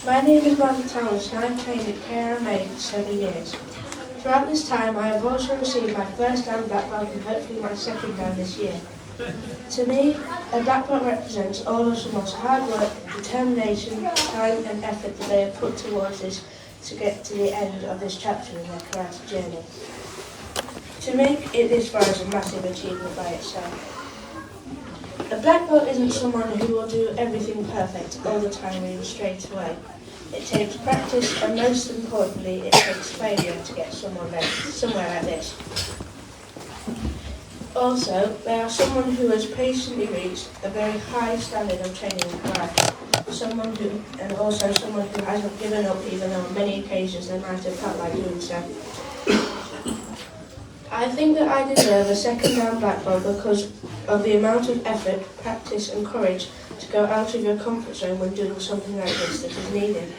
My name is Martin Thomas and I've trained at KRMA for 7 years. Throughout this time I have also received my first Dan black belt and hopefully my second Dan this year. To me, a black belt represents all of someone's hard work, determination, time and effort that they have put towards this to get to the end of this chapter in their karate journey. To make it this far is a massive achievement by itself. A black belt isn't someone who will do everything perfect all the time or even straight away. It takes practice and most importantly it takes failure to get somewhere like this. Also, they are someone who has patiently reached a very high standard of training in karate. Someone who hasn't given up even though on many occasions they might have felt like doing so. I think that I deserve a second Dan black belt because of the amount of effort, practice and courage to go out of your comfort zone when doing something like this that is needed.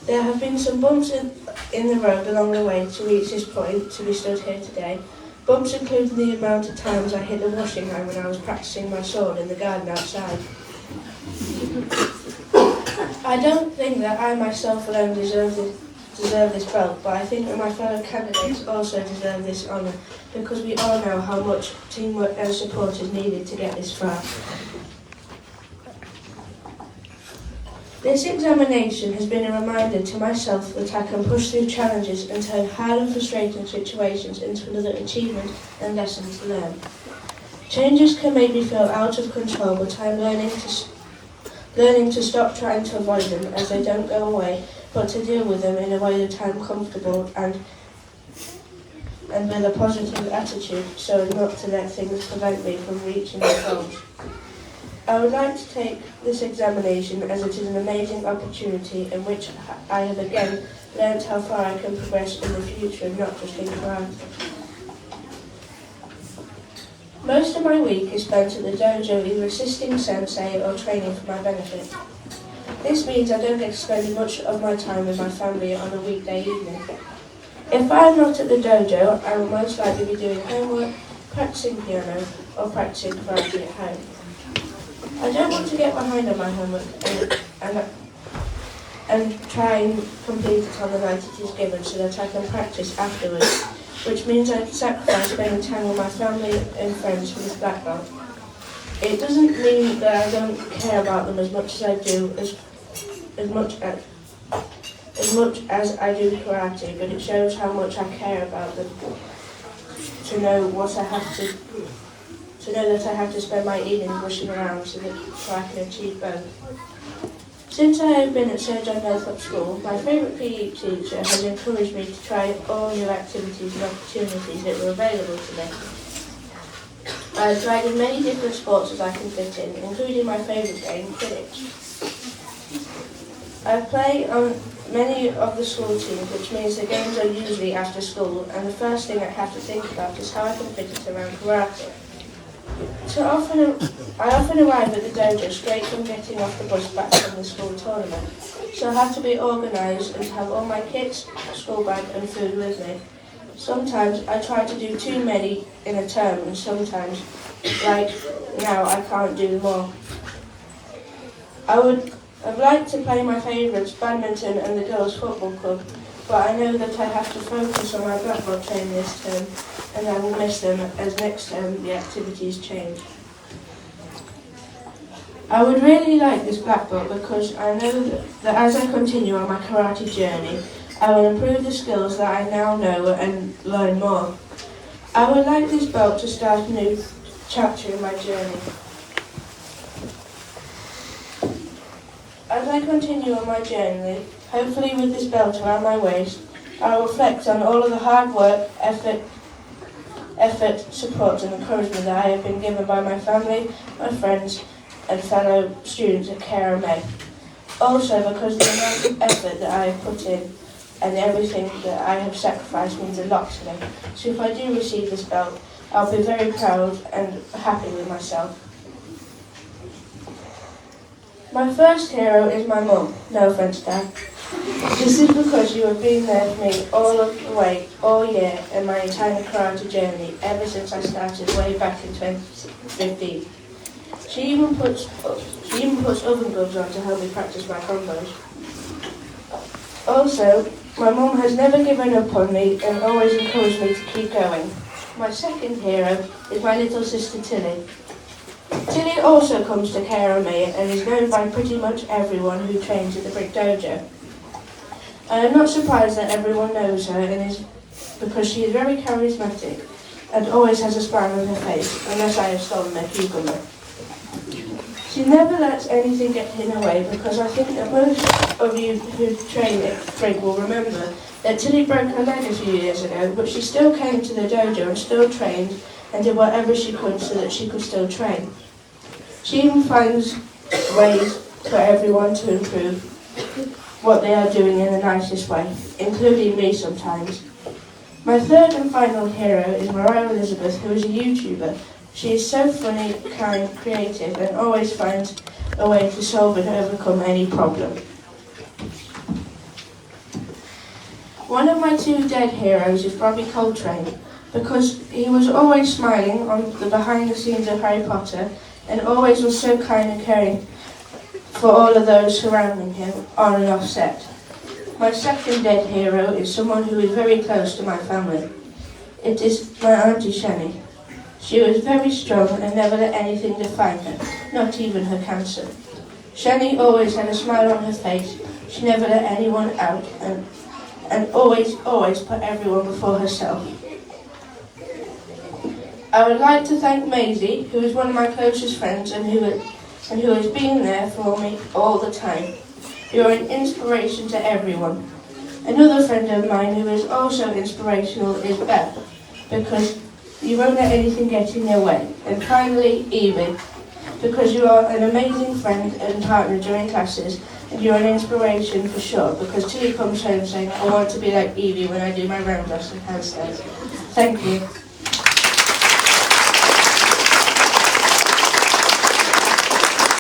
There have been some bumps in the road along the way to reach this point, to be stood here today. Bumps including the amount of times I hit the washing line when I was practicing my sword in the garden outside. I don't think that I myself alone deserve this belt, but I think that my fellow candidates also deserve this honour because we all know how much teamwork and support is needed to get this far. This examination has been a reminder to myself that I can push through challenges and turn hard and frustrating situations into another achievement and lesson to learn. Changes can make me feel out of control, but I'm learning to stop trying to avoid them as they don't go away, but to deal with them in a way that I'm comfortable and with a positive attitude so as not to let things prevent me from reaching my goals. I would like to take this examination as it is an amazing opportunity in which I have again learned how far I can progress in the future and not just in karate. Most of my week is spent at the dojo either assisting sensei or training for my benefit. This means I don't get to spend much of my time with my family on a weekday evening. If I am not at the dojo, I will most likely be doing homework, practicing piano or practicing karate at home. I don't want to get behind on my homework and try and complete it on the night it is given so that I can practice afterwards, which means I sacrifice spending time with my family and friends for this black belt. It doesn't mean that I don't care about them as much as I do as much as I do karate, but it shows how much I care about them to know that I have to spend my evenings rushing around so I can achieve both. Since I have been at Sir John Northrop School, my favourite PE teacher has encouraged me to try all new activities and opportunities that were available to me. I have tried as many different sports as I can fit in, including my favourite game, Quidditch. I play on many of the school teams, which means the games are usually after school, and the first thing I have to think about is how I can fit it around karate. I often arrive at the dojo straight from getting off the bus back from the school tournament, so I have to be organised and have all my kits, school bag and food with me. Sometimes I try to do too many in a term and sometimes, like now, I can't do more. I'd like to play my favourites, badminton and the girls' football club, but I know that I have to focus on my black belt training this term and I will miss them as next term the activities change. I would really like this black belt because I know that as I continue on my karate journey, I will improve the skills that I now know and learn more. I would like this belt to start a new chapter in my journey. As I continue on my journey, hopefully with this belt around my waist, I will reflect on all of the hard work, effort, support and encouragement that I have been given by my family, my friends and fellow students at KRMA. Also because the amount of effort that I have put in and everything that I have sacrificed means a lot to me. So if I do receive this belt, I'll be very proud and happy with myself. My first hero is my mum. No offence, Dad. This is because you have been there for me all of the way, all year, in my entire karate journey, ever since I started way back in 2015. She even puts oven gloves on to help me practice my combos. Also, my mum has never given up on me and always encouraged me to keep going. My second hero is my little sister Tilly. Tilly also comes to care of me and is known by pretty much everyone who trains at the Brick Dojo. I am not surprised that everyone knows her because she is very charismatic and always has a smile on her face, unless I have stolen their cucumber. She never lets anything get in her way because I think that most of you who train at Brick will remember that Tilly broke her leg a few years ago, but she still came to the dojo and still trained and did whatever she could so that she could still train. She even finds ways for everyone to improve what they are doing in the nicest way, including me sometimes. My third and final hero is Mariah Elizabeth, who is a YouTuber. She is so funny, kind, creative, and always finds a way to solve and overcome any problem. One of my two dead heroes is Robbie Coltrane, because he was always smiling on the behind the scenes of Harry Potter and always was so kind and caring for all of those surrounding him on and off set. My second dead hero is someone who is very close to my family. It is my Auntie Shani. She was very strong and never let anything define her, not even her cancer. Shani always had a smile on her face. She never let anyone out and always put everyone before herself. I would like to thank Maisie, who is one of my closest friends and who has been there for me all the time. You are an inspiration to everyone. Another friend of mine who is also inspirational is Beth, because you won't let anything get in your way. And finally, Evie, because you are an amazing friend and partner during classes, and you're an inspiration for sure, because Tilly comes home saying, I want to be like Evie when I do my roundoffs and handstands. Thank you.